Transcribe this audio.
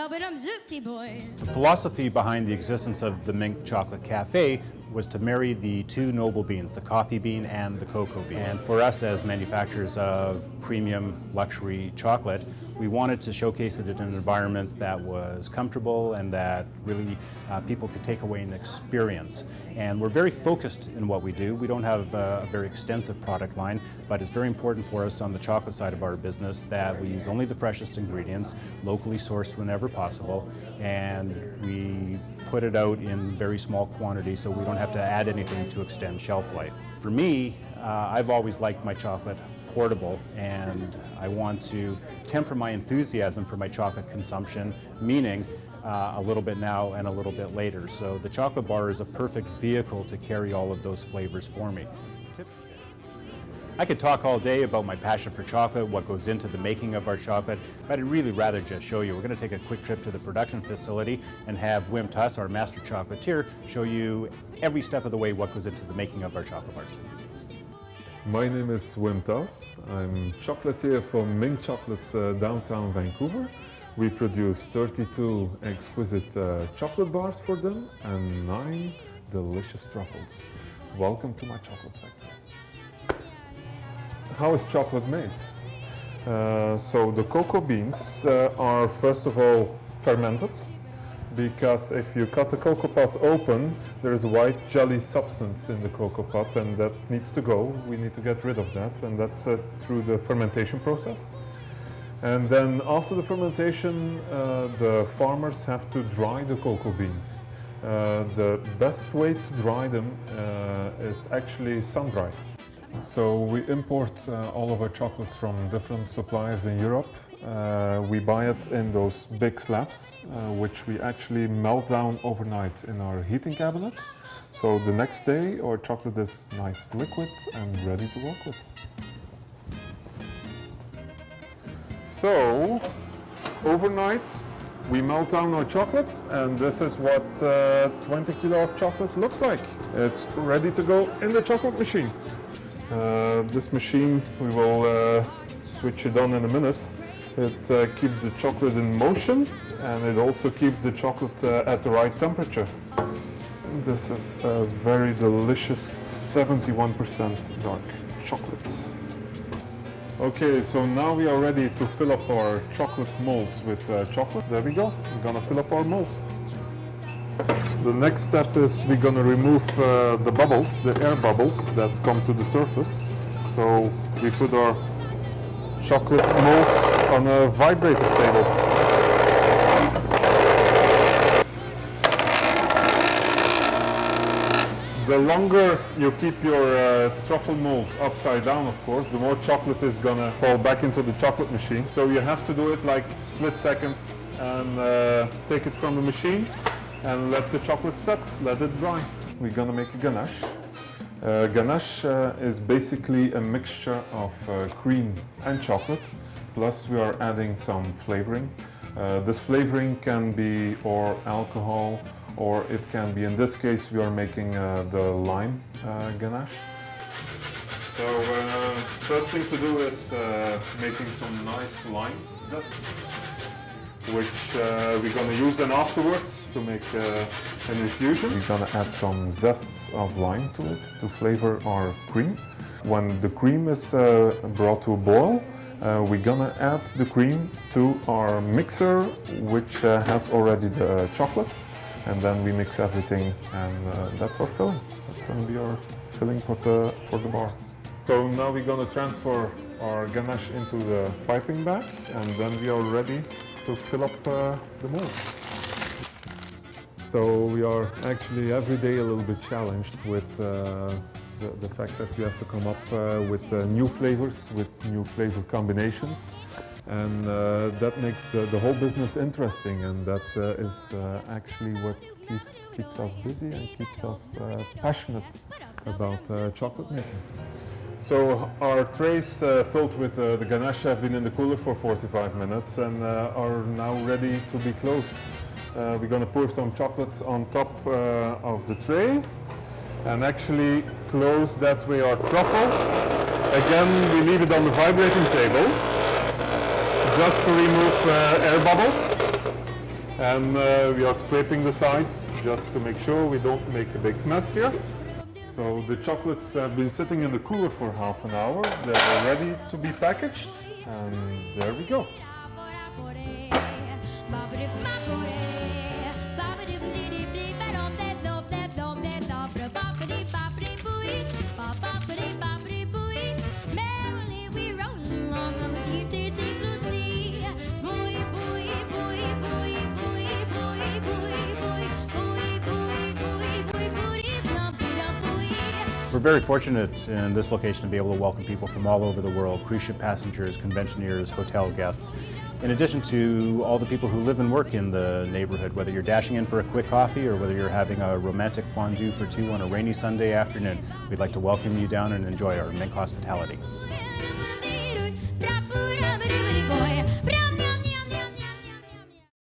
The philosophy behind the existence of the Mink Chocolate Cafe was to marry the two noble beans, the coffee bean and the cocoa bean. And for us as manufacturers of premium luxury chocolate, we wanted to showcase it in an environment that was comfortable and that really people could take away an experience. And we're very focused in what we do. We don't have a very extensive product line, but it's very important for us on the chocolate side of our business that we use only the freshest ingredients, locally sourced whenever possible, and we put it out in very small quantities so we don't have to add anything to extend shelf life. For me, I've always liked my chocolate portable, and I want to temper my enthusiasm for my chocolate consumption, meaning a little bit now and a little bit later. So the chocolate bar is a perfect vehicle to carry all of those flavors for me. I could talk all day about my passion for chocolate, what goes into the making of our chocolate, but I'd really rather just show you. We're going to take a quick trip to the production facility and have Wim Tuss, our master chocolatier, show you every step of the way what goes into the making of our chocolate bars. My name is Wim Tuss. I'm chocolatier for Mink Chocolates downtown Vancouver. We produce 32 exquisite chocolate bars for them and 9 delicious truffles. Welcome to my chocolate factory. How is chocolate made? So the cocoa beans are first of all fermented, because if you cut the cocoa pot open, there is a white jelly substance in the cocoa pot, and that needs to go. We need to get rid of that, and that's through the fermentation process. And then after the fermentation, the farmers have to dry the cocoa beans. The best way to dry them is actually sun-dry. So we import all of our chocolates from different suppliers in Europe. We buy it in those big slabs, which we actually melt down overnight in our heating cabinet. So the next day our chocolate is nice liquid and ready to work with. So overnight we melt down our chocolate, and this is what 20 kilo of chocolate looks like. It's ready to go in the chocolate machine. This machine, we will switch it on in a minute. It keeps the chocolate in motion, and it also keeps the chocolate at the right temperature. This is a very delicious 71% dark chocolate. Okay, so now we are ready to fill up our chocolate molds with chocolate. There we go, we're gonna fill up our mold. The next step is we're going to remove the bubbles, the air bubbles that come to the surface. So we put our chocolate molds on a vibrator table. The longer you keep your truffle molds upside down, of course, the more chocolate is going to fall back into the chocolate machine. So you have to do it like split second and take it from the machine and let the chocolate set, let it dry. We're gonna make a ganache. Ganache is basically a mixture of cream and chocolate, plus we are adding some flavoring. This flavoring can be or alcohol, or it can be, in this case, we are making the lime ganache. So first thing to do is making some nice lime zest, which we're going to use then afterwards to make an infusion. We're going to add some zests of lime to it to flavor our cream. When the cream is brought to a boil, we're going to add the cream to our mixer, which has already the chocolate, and then we mix everything, and that's our filling. That's going to be our filling for the bar. So now we're going to transfer our ganache into the piping bag, and then we are ready to fill up the mold. So we are actually every day a little bit challenged with the fact that we have to come up with new flavors, with new flavor combinations, and that makes the whole business interesting, and that is actually what keeps us busy and keeps us passionate about chocolate making. So our trays filled with the ganache have been in the cooler for 45 minutes and are now ready to be closed. We're going to pour some chocolates on top of the tray and actually close that way our truffle. Again, we leave it on the vibrating table just to remove air bubbles. And we are scraping the sides just to make sure we don't make a big mess here. So the chocolates have been sitting in the cooler for half an hour. They're ready to be packaged, and there we go. We're very fortunate in this location to be able to welcome people from all over the world, cruise ship passengers, conventioneers, hotel guests, in addition to all the people who live and work in the neighborhood, whether you're dashing in for a quick coffee or whether you're having a romantic fondue for two on a rainy Sunday afternoon. We'd like to welcome you down and enjoy our Mink hospitality.